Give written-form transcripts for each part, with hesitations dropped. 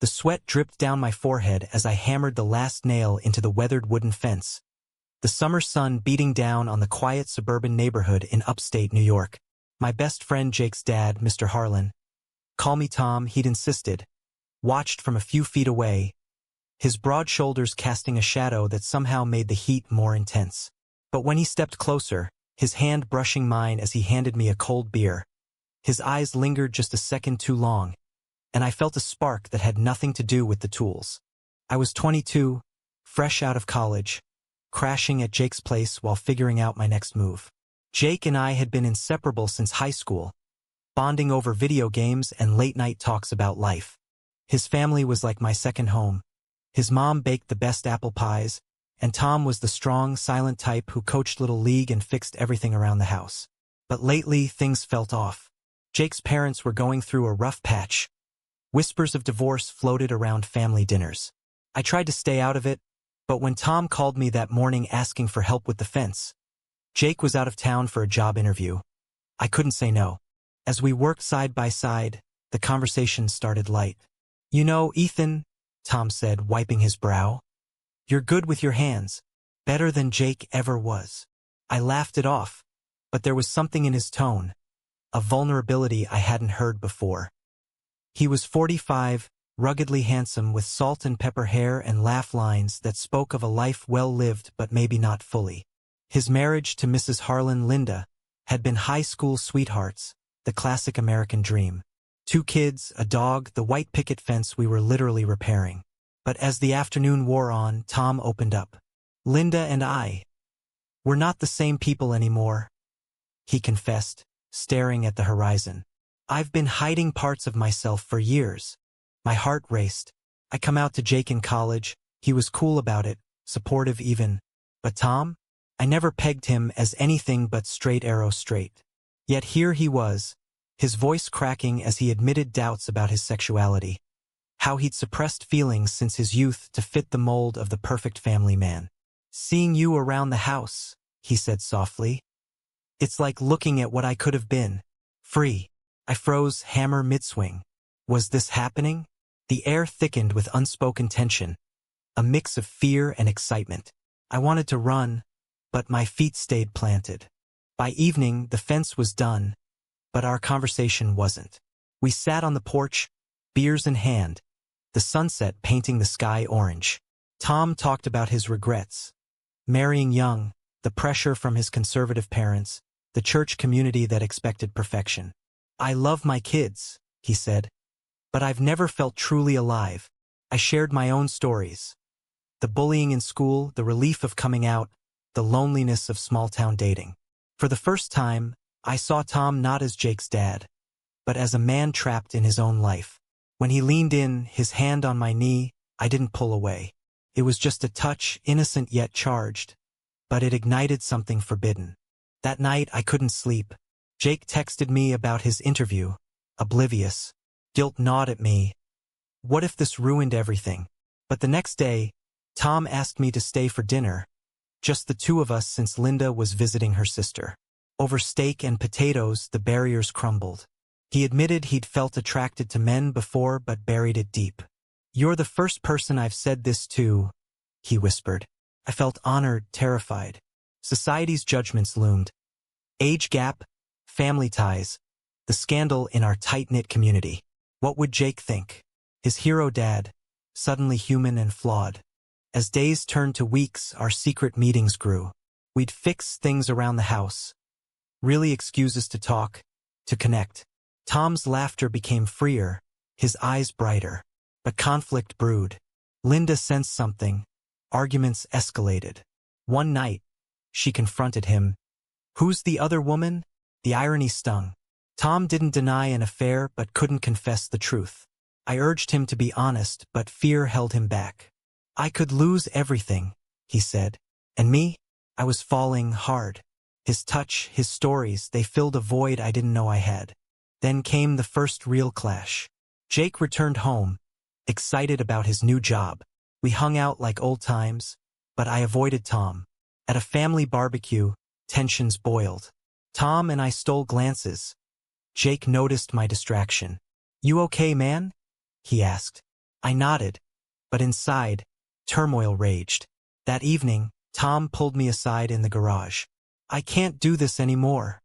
The sweat dripped down my forehead as I hammered the last nail into the weathered wooden fence. The summer sun beating down on the quiet suburban neighborhood in upstate New York. My best friend Jake's dad, Mr. Harlan, call me Tom, he'd insisted, watched from a few feet away, his broad shoulders casting a shadow that somehow made the heat more intense. But when he stepped closer, his hand brushing mine as he handed me a cold beer, his eyes lingered just a second too long, and I felt a spark that had nothing to do with the tools. I was 22, fresh out of college, crashing at Jake's place while figuring out my next move. Jake and I had been inseparable since high school, bonding over video games and late-night talks about life. His family was like my second home. His mom baked the best apple pies, and Tom was the strong, silent type who coached Little League and fixed everything around the house. But lately, things felt off. Jake's parents were going through a rough patch. Whispers of divorce floated around family dinners. I tried to stay out of it, but when Tom called me that morning asking for help with the fence, Jake was out of town for a job interview. I couldn't say no. As we worked side by side, the conversation started light. "You know, Ethan," Tom said, wiping his brow, "you're good with your hands, better than Jake ever was." I laughed it off, but there was something in his tone, a vulnerability I hadn't heard before. He was 45, ruggedly handsome with salt and pepper hair and laugh lines that spoke of a life well lived but maybe not fully. His marriage to Mrs. Harlan, Linda, had been high school sweethearts, the classic American dream. 2 kids, a dog, the white picket fence we were literally repairing. But as the afternoon wore on, Tom opened up. "Linda and I, we're not the same people anymore," he confessed, staring at the horizon. "I've been hiding parts of myself for years." My heart raced. I come out to Jake in college. He was cool about it, supportive even. But Tom? I never pegged him as anything but straight arrow straight. Yet here he was, his voice cracking as he admitted doubts about his sexuality. How he'd suppressed feelings since his youth to fit the mold of the perfect family man. "Seeing you around the house," he said softly, "it's like looking at what I could have been. Free." I froze, hammer mid-swing. Was this happening? The air thickened with unspoken tension, a mix of fear and excitement. I wanted to run, but my feet stayed planted. By evening, the fence was done, but our conversation wasn't. We sat on the porch, beers in hand, the sunset painting the sky orange. Tom talked about his regrets. Marrying young, the pressure from his conservative parents, the church community that expected perfection. "I love my kids," he said, "but I've never felt truly alive." I shared my own stories. The bullying in school, the relief of coming out, the loneliness of small-town dating. For the first time, I saw Tom not as Jake's dad, but as a man trapped in his own life. When he leaned in, his hand on my knee, I didn't pull away. It was just a touch, innocent yet charged, but it ignited something forbidden. That night, I couldn't sleep. Jake texted me about his interview, oblivious. Guilt gnawed at me. What if this ruined everything? But the next day, Tom asked me to stay for dinner, just the 2 of us since Linda was visiting her sister. Over steak and potatoes, the barriers crumbled. He admitted he'd felt attracted to men before but buried it deep. "You're the first person I've said this to," he whispered. I felt honored, terrified. Society's judgments loomed. Age gap, family ties, the scandal in our tight-knit community. What would Jake think? His hero dad, suddenly human and flawed. As days turned to weeks, our secret meetings grew. We'd fix things around the house. Really excuses to talk, to connect. Tom's laughter became freer, his eyes brighter. But conflict brewed. Linda sensed something. Arguments escalated. One night, she confronted him. "Who's the other woman?" The irony stung. Tom didn't deny an affair but couldn't confess the truth. I urged him to be honest, but fear held him back. "I could lose everything," he said. And me? I was falling hard. His touch, his stories, they filled a void I didn't know I had. Then came the first real clash. Jake returned home, excited about his new job. We hung out like old times, but I avoided Tom. At a family barbecue, tensions boiled. Tom and I stole glances. Jake noticed my distraction. "You okay, man?" he asked. I nodded, but inside, turmoil raged. That evening, Tom pulled me aside in the garage. "I can't do this anymore,"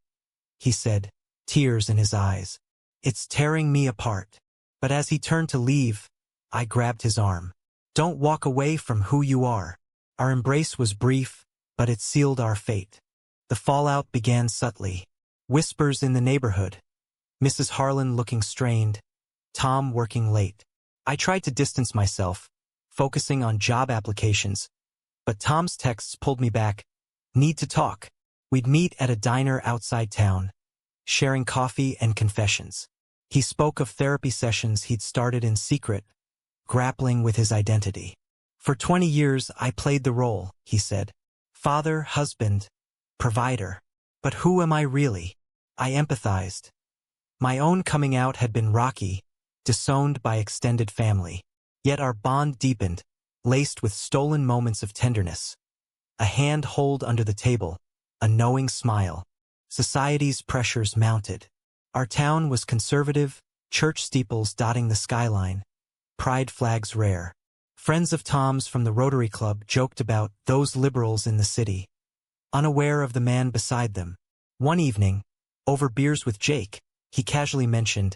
he said, tears in his eyes. "It's tearing me apart." But as he turned to leave, I grabbed his arm. "Don't walk away from who you are." Our embrace was brief, but it sealed our fate. The fallout began subtly. Whispers in the neighborhood. Mrs. Harlan looking strained. Tom working late. I tried to distance myself, focusing on job applications, but Tom's texts pulled me back. "Need to talk." We'd meet at a diner outside town, sharing coffee and confessions. He spoke of therapy sessions he'd started in secret, grappling with his identity. "For 20 years I played the role," he said. "Father, husband, provider. But who am I really?" I empathized. My own coming out had been rocky, disowned by extended family. Yet our bond deepened, laced with stolen moments of tenderness. A hand hold under the table, a knowing smile. Society's pressures mounted. Our town was conservative, church steeples dotting the skyline, pride flags rare. Friends of Tom's from the Rotary Club joked about those liberals in the city, unaware of the man beside them. One evening, over beers with Jake, he casually mentioned,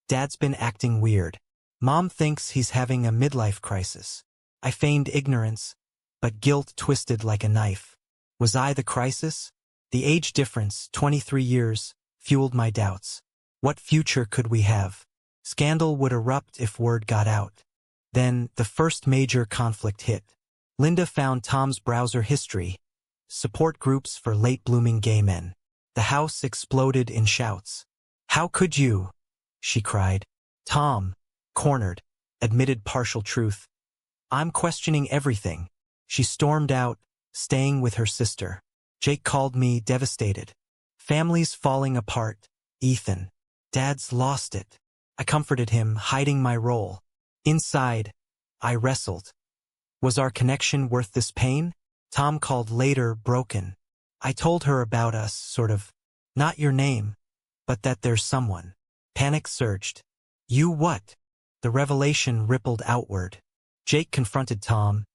"Dad's been acting weird. Mom thinks he's having a midlife crisis." I feigned ignorance, but guilt twisted like a knife. Was I the crisis? The age difference, 23 years, fueled my doubts. What future could we have? Scandal would erupt if word got out. Then, the first major conflict hit. Linda found Tom's browser history, support groups for late-blooming gay men. The house exploded in shouts. "How could you?" she cried. Tom, cornered, admitted partial truth. "I'm questioning everything." She stormed out, staying with her sister. Jake called me devastated. "Family's falling apart, Ethan. Dad's lost it." I comforted him, hiding my role. Inside, I wrestled. Was our connection worth this pain? Tom called later, broken. I told her about us, sort of, not your name, but that there's someone. Panic surged. "You what?" The revelation rippled outward. Jake confronted Tom.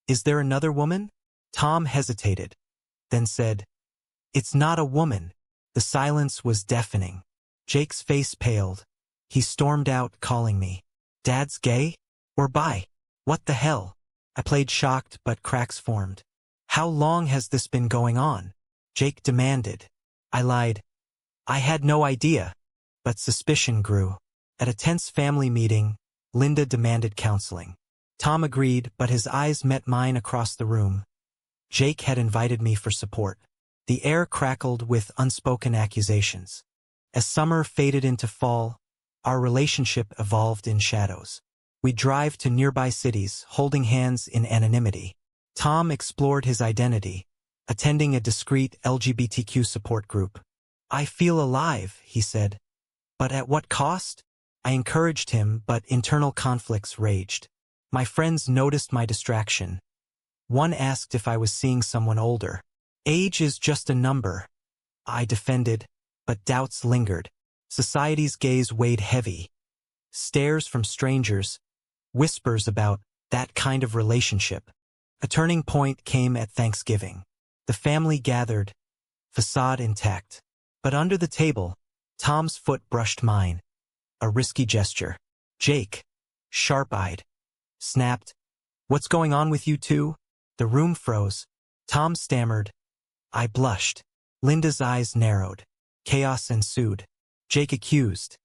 "Is there another woman?" Tom hesitated, then said, "It's not a woman." The silence was deafening. Jake's face paled. He stormed out, calling me. "Dad's gay? Or bi? What the hell?" I played shocked, but cracks formed. "How long has this been going on?" Jake demanded. I lied. I had no idea, but suspicion grew. At a tense family meeting, Linda demanded counseling. Tom agreed, but his eyes met mine across the room. Jake had invited me for support. The air crackled with unspoken accusations. As summer faded into fall, our relationship evolved in shadows. We'd drive to nearby cities, holding hands in anonymity. Tom explored his identity, attending a discreet LGBTQ support group. "I feel alive," he said. "But at what cost?" I encouraged him, but internal conflicts raged. My friends noticed my distraction. One asked if I was seeing someone older. "Age is just a number," I defended, but doubts lingered. Society's gaze weighed heavy. Stares from strangers, whispers about that kind of relationship. A turning point came at Thanksgiving. The family gathered, facade intact. But under the table, Tom's foot brushed mine. A risky gesture. Jake, sharp-eyed, snapped, "What's going on with you two?" The room froze. Tom stammered. I blushed. Linda's eyes narrowed. Chaos ensued. Jake accused.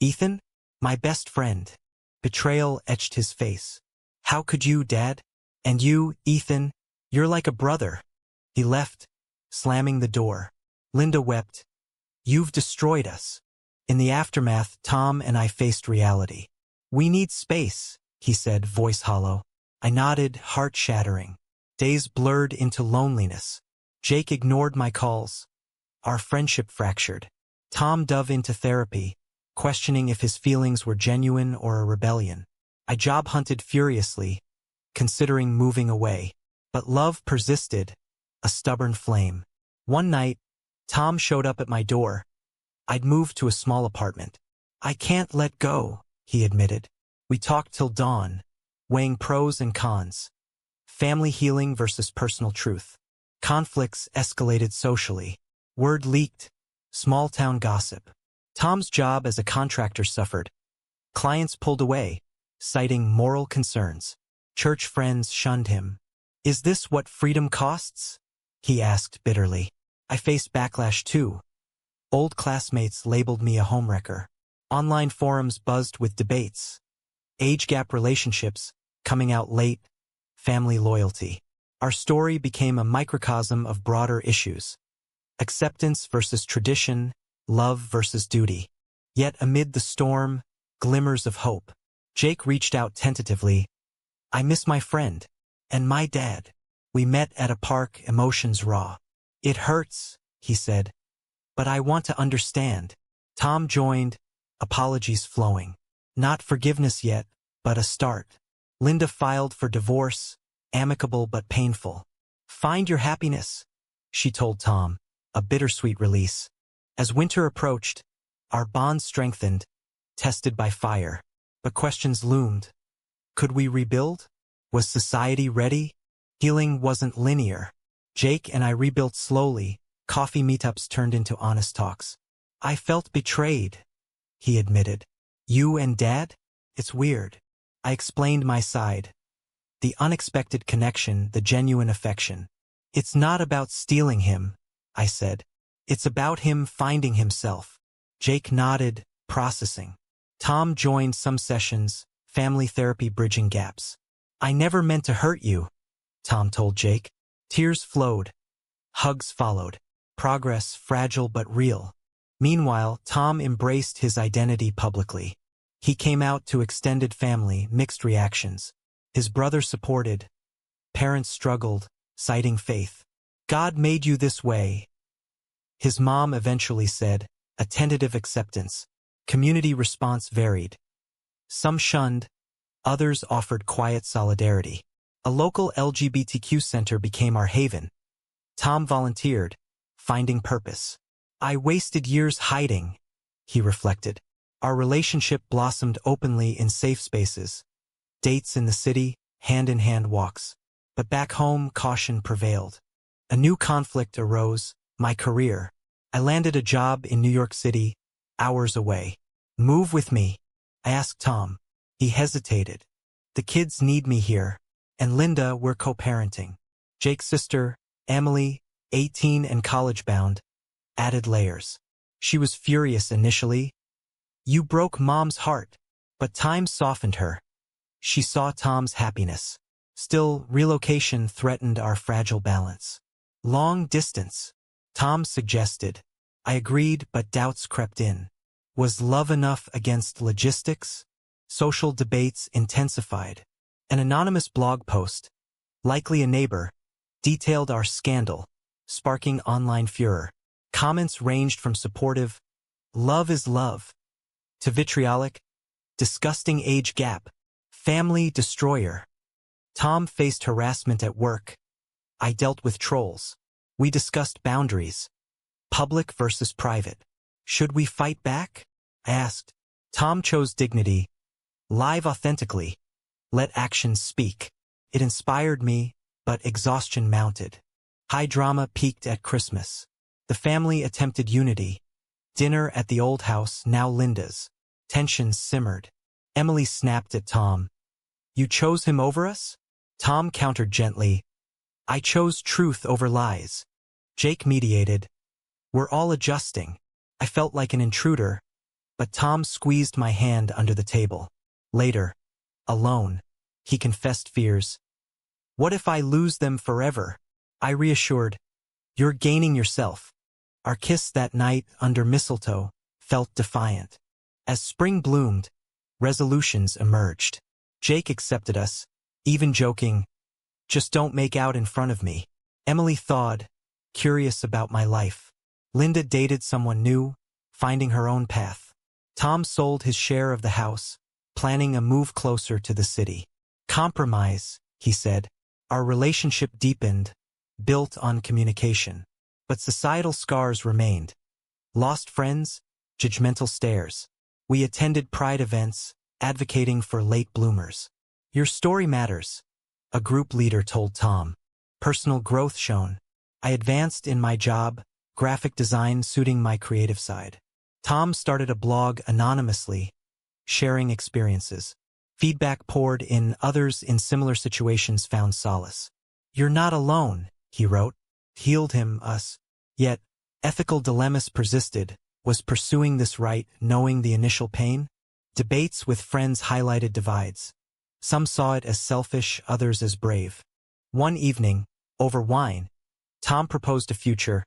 "Ethan? My best friend." Betrayal etched his face. "How could you, Dad? And you, Ethan? You're like a brother." He left, slamming the door. Linda wept. "You've destroyed us." In the aftermath, Tom and I faced reality. "We need space," he said, voice hollow. I nodded, heart shattering. Days blurred into loneliness. Jake ignored my calls. Our friendship fractured. Tom dove into therapy, questioning if his feelings were genuine or a rebellion. I job hunted furiously, considering moving away. But love persisted, a stubborn flame. One night, Tom showed up at my door. I'd moved to a small apartment. "I can't let go," he admitted. We talked till dawn, weighing pros and cons. Family healing versus personal truth. Conflicts escalated socially. Word leaked. Small-town gossip. Tom's job as a contractor suffered. Clients pulled away, citing moral concerns. Church friends shunned him. "Is this what freedom costs?" he asked bitterly. I faced backlash too. Old classmates labeled me a homewrecker. Online forums buzzed with debates. Age gap relationships, coming out late, family loyalty. Our story became a microcosm of broader issues. Acceptance versus tradition, love versus duty. Yet amid the storm, glimmers of hope. Jake reached out tentatively. "I miss my friend. And my dad." We met at a park, emotions raw. "It hurts," he said. "But I want to understand." Tom joined, apologies flowing. Not forgiveness yet, but a start. Linda filed for divorce, amicable but painful. "Find your happiness," she told Tom, a bittersweet release. As winter approached, our bond strengthened, tested by fire. But questions loomed. Could we rebuild? Was society ready? Healing wasn't linear. Jake and I rebuilt slowly. Coffee meetups turned into honest talks. "I felt betrayed," he admitted. "You and Dad? It's weird." I explained my side. The unexpected connection, the genuine affection. "It's not about stealing him," I said. "It's about him finding himself." Jake nodded, processing. Tom joined some sessions, family therapy bridging gaps. "I never meant to hurt you," Tom told Jake. Tears flowed. Hugs followed. Progress fragile but real. Meanwhile, Tom embraced his identity publicly. He came out to extended family, mixed reactions. His brother supported. Parents struggled, citing faith. "God made you this way." His mom eventually said, a tentative acceptance. Community response varied. Some shunned, others offered quiet solidarity. A local LGBTQ center became our haven. Tom volunteered, finding purpose. "I wasted years hiding," he reflected. Our relationship blossomed openly in safe spaces. Dates in the city, hand-in-hand walks. But back home, caution prevailed. A new conflict arose, my career. I landed a job in New York City, hours away. "Move with me," I asked Tom. He hesitated. "The kids need me here. And Linda, we're co-parenting." Jake's sister, Emily, 18 and college-bound, added layers. She was furious initially. "You broke Mom's heart." But time softened her. She saw Tom's happiness. Still, relocation threatened our fragile balance. "Long distance," Tom suggested. I agreed, but doubts crept in. Was love enough against logistics? Social debates intensified. An anonymous blog post, likely a neighbor, detailed our scandal, sparking online furor. Comments ranged from supportive, "Love is love," to vitriolic, "Disgusting age gap," "Family destroyer." Tom faced harassment at work. I dealt with trolls. We discussed boundaries. Public versus private. Should we fight back? I asked. Tom chose dignity. Live authentically. Let actions speak. It inspired me, but exhaustion mounted. High drama peaked at Christmas. The family attempted unity. Dinner at the old house, now Linda's. Tensions simmered. Emily snapped at Tom. "You chose him over us?" Tom countered gently. "I chose truth over lies." Jake mediated. "We're all adjusting." I felt like an intruder, but Tom squeezed my hand under the table. Later, alone, he confessed fears. "What if I lose them forever?" I reassured. "You're gaining yourself." Our kiss that night under mistletoe felt defiant. As spring bloomed, resolutions emerged. Jake accepted us, even joking, "Just don't make out in front of me." Emily thawed, curious about my life. Linda dated someone new, finding her own path. Tom sold his share of the house, planning a move closer to the city. "Compromise," he said. Our relationship deepened, built on communication. But societal scars remained. Lost friends, judgmental stares. We attended pride events, advocating for late bloomers. Your story matters, a group leader told Tom. Personal growth shown. I advanced in my job, graphic design suiting my creative side. Tom started a blog anonymously, sharing experiences. Feedback poured in, others in similar situations found solace. You're not alone, he wrote. Healed him, us. Yet, ethical dilemmas persisted. Was pursuing this right, knowing the initial pain? Debates with friends highlighted divides. Some saw it as selfish, others as brave. One evening, over wine, Tom proposed a future.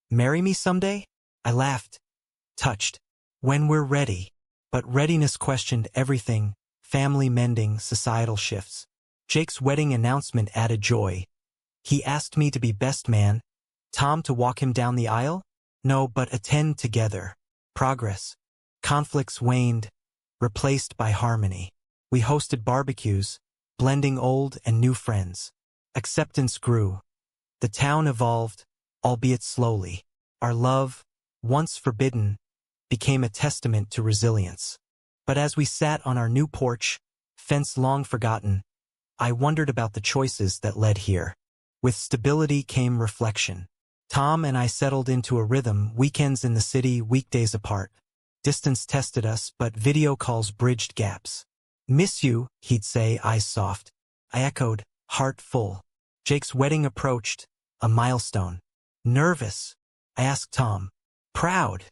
Marry me someday? I laughed, touched. When we're ready. But readiness questioned everything, family mending, societal shifts. Jake's wedding announcement added joy. He asked me to be best man. Tom to walk him down the aisle? No, but attend together. Progress. Conflicts waned, replaced by harmony. We hosted barbecues, blending old and new friends. Acceptance grew. The town evolved, albeit slowly. Our love, once forbidden, became a testament to resilience. But as we sat on our new porch, fence long forgotten, I wondered about the choices that led here. With stability came reflection. Tom and I settled into a rhythm, weekends in the city, weekdays apart. Distance tested us, but video calls bridged gaps. Miss you, he'd say, eyes soft. I echoed, heart full. Jake's wedding approached, a milestone. Nervous? I asked Tom. Proud,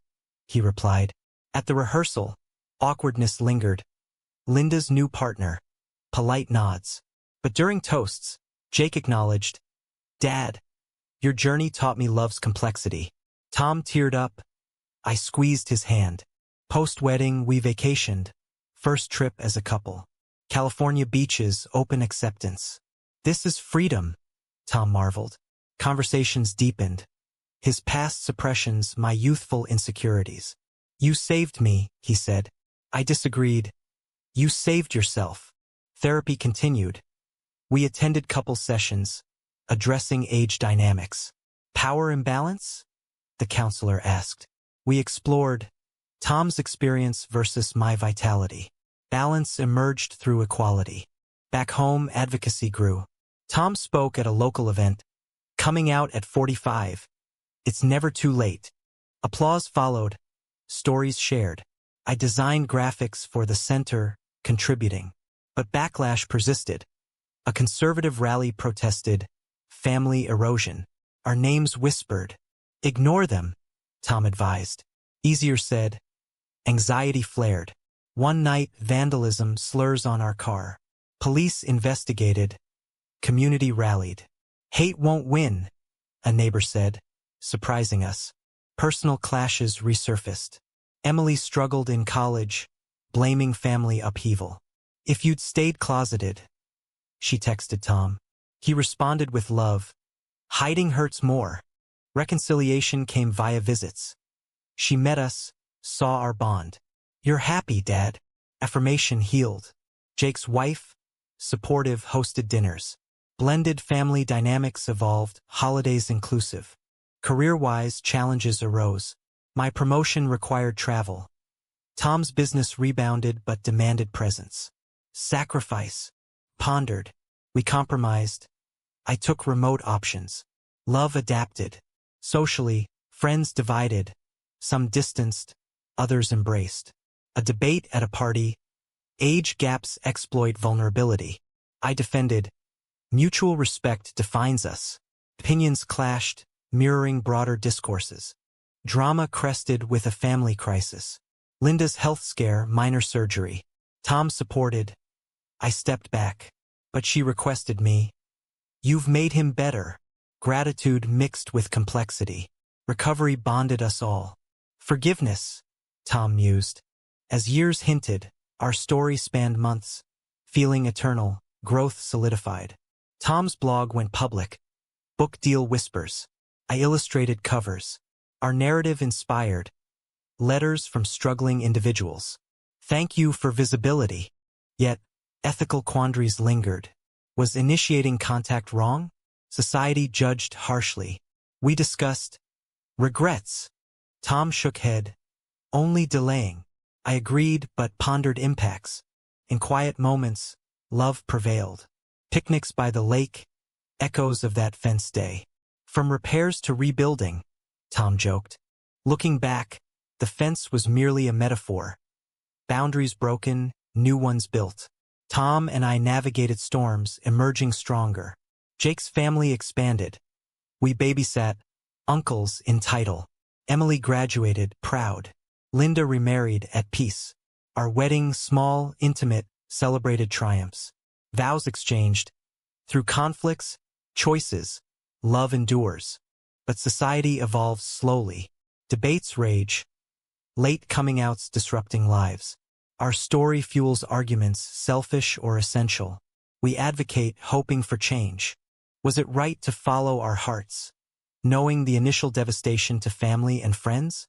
he replied. At the rehearsal, awkwardness lingered. Linda's new partner. Polite nods. But during toasts, Jake acknowledged, Dad, your journey taught me love's complexity. Tom teared up. I squeezed his hand. Post-wedding, we vacationed. First trip as a couple. California beaches, open acceptance. This is freedom, Tom marveled. Conversations deepened. His past suppressions, my youthful insecurities. You saved me, he said. I disagreed. You saved yourself. Therapy continued. We attended couple sessions, addressing age dynamics. Power imbalance? The counselor asked. We explored Tom's experience versus my vitality. Balance emerged through equality. Back home, advocacy grew. Tom spoke at a local event. Coming out at 45. It's never too late. Applause followed. Stories shared. I designed graphics for the center, contributing. But backlash persisted. A conservative rally protested. Family erosion. Our names whispered. Ignore them, Tom advised. Easier said. Anxiety flared. One night, vandalism, slurs on our car. Police investigated. Community rallied. Hate won't win, a neighbor said, surprising us. Personal clashes resurfaced. Emily struggled in college, blaming family upheaval. If you'd stayed closeted, she texted Tom. He responded with love. Hiding hurts more. Reconciliation came via visits. She met us, saw our bond. You're happy, Dad. Affirmation healed. Jake's wife, supportive, hosted dinners. Blended family dynamics evolved, holidays inclusive. Career-wise, challenges arose. My promotion required travel. Tom's business rebounded but demanded presence. Sacrifice. Pondered. We compromised. I took remote options. Love adapted. Socially, friends divided. Some distanced, others embraced. A debate at a party. Age gaps exploit vulnerability. I defended. Mutual respect defines us. Opinions clashed, mirroring broader discourses. Drama crested with a family crisis. Linda's health scare, minor surgery. Tom supported. I stepped back. But she requested me. You've made him better. Gratitude mixed with complexity. Recovery bonded us all. Forgiveness, Tom mused. As years hinted, our story spanned months. Feeling eternal, growth solidified. Tom's blog went public. Book deal whispers. I illustrated covers. Our narrative inspired. Letters from struggling individuals. Thank you for visibility. Yet, ethical quandaries lingered. Was initiating contact wrong? Society judged harshly. We discussed regrets. Tom shook head. Only delaying. I agreed but pondered impacts. In quiet moments, love prevailed. Picnics by the lake, echoes of that fence day. From repairs to rebuilding, Tom joked. Looking back, the fence was merely a metaphor. Boundaries broken, new ones built. Tom and I navigated storms, emerging stronger. Jake's family expanded. We babysat, uncles in title. Emily graduated, proud. Linda remarried, at peace. Our wedding, small, intimate, celebrated triumphs. Vows exchanged. Through conflicts, choices, love endures. But society evolves slowly. Debates rage. Late coming-outs disrupting lives. Our story fuels arguments, selfish or essential. We advocate, hoping for change. Was it right to follow our hearts? Knowing the initial devastation to family and friends?